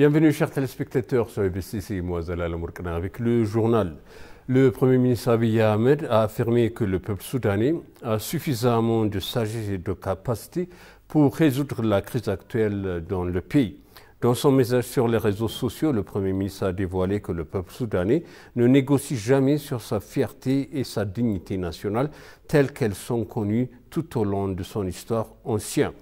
Bienvenue chers téléspectateurs sur EBC, moi Zalal Amourkana avec le journal. Le Premier ministre Abiy Ahmed a affirmé que le peuple soudanais a suffisamment de sagesse et de capacité pour résoudre la crise actuelle dans le pays. Dans son message sur les réseaux sociaux, le Premier ministre a dévoilé que le peuple soudanais ne négocie jamais sur sa fierté et sa dignité nationale telles qu'elles sont connues tout au long de son histoire ancienne.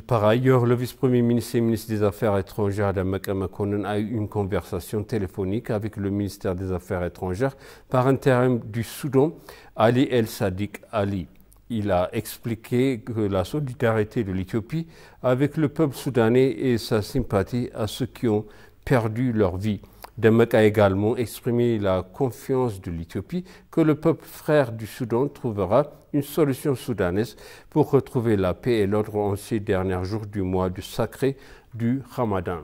Par ailleurs, le vice-premier ministre et ministre des Affaires étrangères Damak Amakonnen a eu une conversation téléphonique avec le ministère des Affaires étrangères par intérim du Soudan, Ali El Sadiq Ali. Il a expliqué que la solidarité de l'Éthiopie avec le peuple soudanais et sa sympathie à ceux qui ont perdu leur vie. Damak a également exprimé la confiance de l'Éthiopie que le peuple frère du Soudan trouvera une solution soudanaise pour retrouver la paix et l'ordre en ces derniers jours du mois du sacré du Ramadan.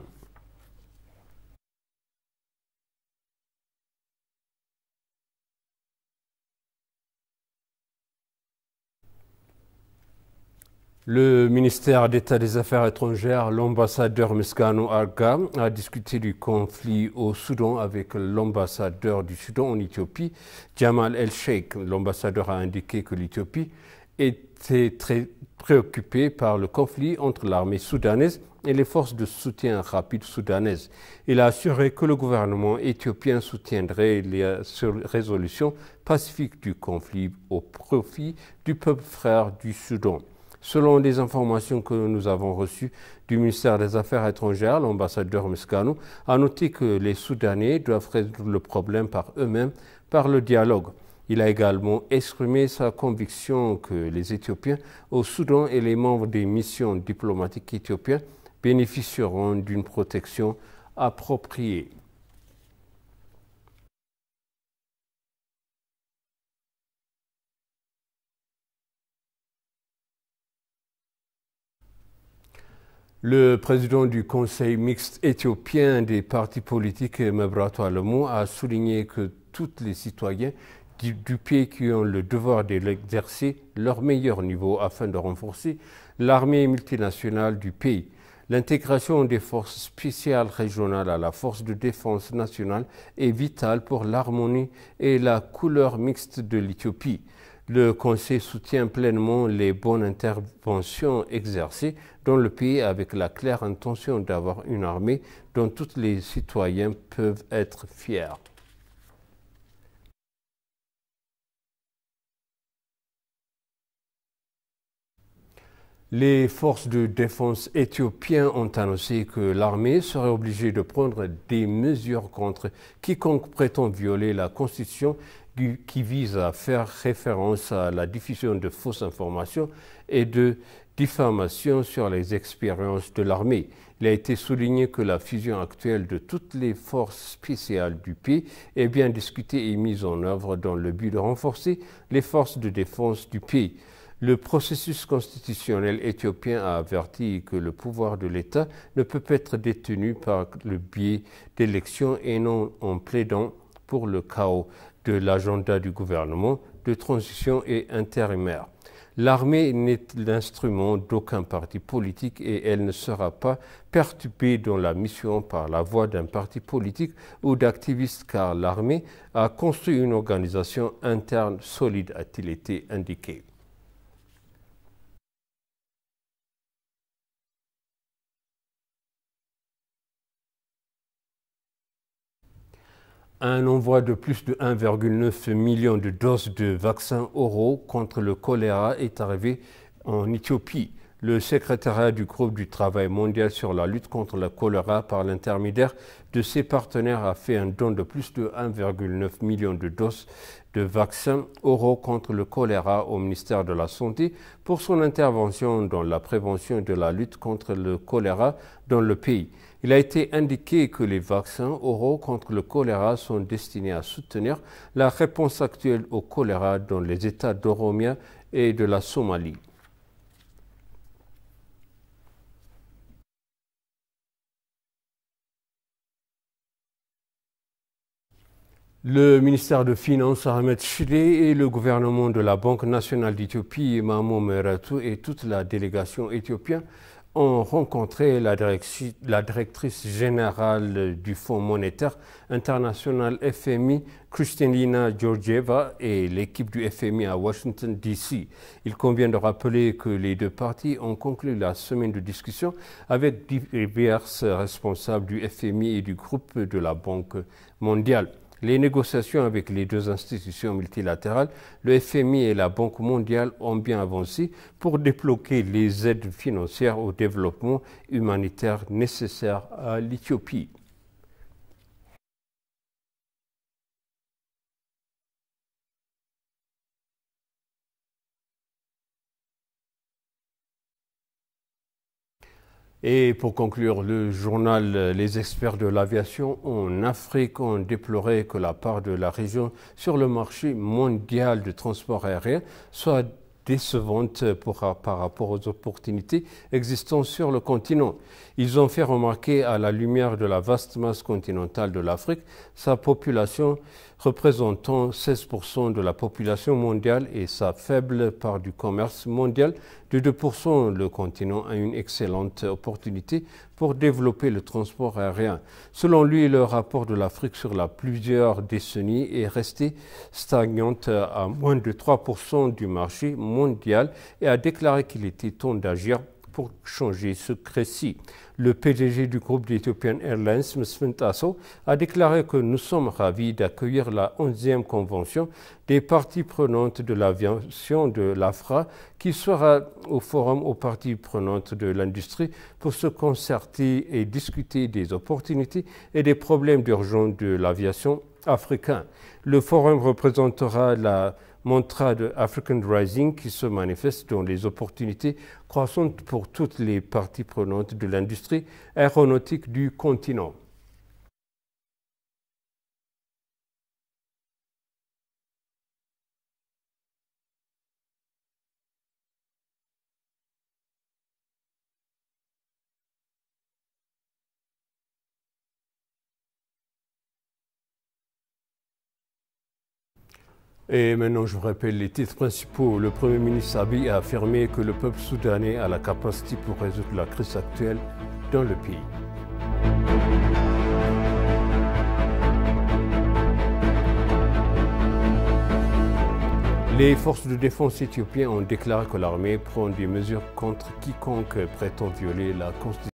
Le ministère d'État des Affaires étrangères, l'ambassadeur Mesgano Arga, a discuté du conflit au Soudan avec l'ambassadeur du Soudan en Éthiopie, Jamal El-Sheikh. L'ambassadeur a indiqué que l'Éthiopie était très préoccupée par le conflit entre l'armée soudanaise et les forces de soutien rapide soudanaises. Il a assuré que le gouvernement éthiopien soutiendrait les résolutions pacifiques du conflit au profit du peuple frère du Soudan. Selon des informations que nous avons reçues du ministère des Affaires étrangères, l'ambassadeur Mesgano a noté que les Soudanais doivent résoudre le problème par eux-mêmes, par le dialogue. Il a également exprimé sa conviction que les Éthiopiens au Soudan et les membres des missions diplomatiques éthiopiennes bénéficieront d'une protection appropriée. Le président du Conseil mixte éthiopien des partis politiques, Mebrato Alemu, a souligné que tous les citoyens du pays qui ont le devoir d'exercer leur meilleur niveau afin de renforcer l'armée multinationale du pays. L'intégration des forces spéciales régionales à la force de défense nationale est vitale pour l'harmonie et la couleur mixte de l'Éthiopie. Le Conseil soutient pleinement les bonnes interventions exercées dans le pays avec la claire intention d'avoir une armée dont tous les citoyens peuvent être fiers. Les forces de défense éthiopiennes ont annoncé que l'armée serait obligée de prendre des mesures contre quiconque prétend violer la Constitution qui vise à faire référence à la diffusion de fausses informations et de diffamation sur les expériences de l'armée. Il a été souligné que la fusion actuelle de toutes les forces spéciales du pays est bien discutée et mise en œuvre dans le but de renforcer les forces de défense du pays. Le processus constitutionnel éthiopien a averti que le pouvoir de l'État ne peut être détenu par le biais d'élections et non en plaidant pour le chaos de l'agenda du gouvernement de transition et intérimaire. L'armée n'est l'instrument d'aucun parti politique et elle ne sera pas perturbée dans la mission par la voix d'un parti politique ou d'activistes car l'armée a construit une organisation interne solide, a-t-il été indiqué. Un envoi de plus de 1,9 million de doses de vaccins oraux contre le choléra est arrivé en Éthiopie. Le secrétariat du groupe du travail mondial sur la lutte contre le choléra par l'intermédiaire de ses partenaires a fait un don de plus de 1,9 million de doses de vaccins oraux contre le choléra au ministère de la Santé pour son intervention dans la prévention de la lutte contre le choléra dans le pays. Il a été indiqué que les vaccins oraux contre le choléra sont destinés à soutenir la réponse actuelle au choléra dans les États d'Oromia et de la Somalie. Le ministère des Finances, Ahmed Shide, et le gouvernement de la Banque nationale d'Éthiopie, Mahmoud Meratu, et toute la délégation éthiopienne ont rencontré la directrice générale du Fonds monétaire international FMI, Kristalina Georgieva, et l'équipe du FMI à Washington, D.C. Il convient de rappeler que les deux parties ont conclu la semaine de discussion avec divers responsables du FMI et du groupe de la Banque mondiale. Les négociations avec les deux institutions multilatérales, le FMI et la Banque mondiale, ont bien avancé pour débloquer les aides financières au développement humanitaire nécessaires à l'Éthiopie. Et pour conclure le journal, les experts de l'aviation en Afrique ont déploré que la part de la région sur le marché mondial de transport aérien soit décevante par rapport aux opportunités existantes sur le continent. Ils ont fait remarquer, à la lumière de la vaste masse continentale de l'Afrique, sa population représentant 16% de la population mondiale et sa faible part du commerce mondial de 2%, le continent a une excellente opportunité pour développer le transport aérien. Selon lui, le rapport de l'Afrique sur plusieurs décennies est resté stagnante à moins de 3% du marché mondial et a déclaré qu'il était temps d'agir pour changer ce récit. Le PDG du groupe d'Ethiopian Airlines, Mesfin Tasso, a déclaré que nous sommes ravis d'accueillir la 11e convention des parties prenantes de l'aviation de l'AFRA, qui sera au forum aux parties prenantes de l'industrie pour se concerter et discuter des opportunités et des problèmes d'urgence de l'aviation africaine. Le forum représentera la mantra de African Rising qui se manifeste dans les opportunités croissantes pour toutes les parties prenantes de l'industrie aéronautique du continent. Et maintenant, je vous rappelle les titres principaux. Le Premier ministre Abiy a affirmé que le peuple soudanais a la capacité pour résoudre la crise actuelle dans le pays. Les forces de défense éthiopiennes ont déclaré que l'armée prend des mesures contre quiconque prétend violer la Constitution.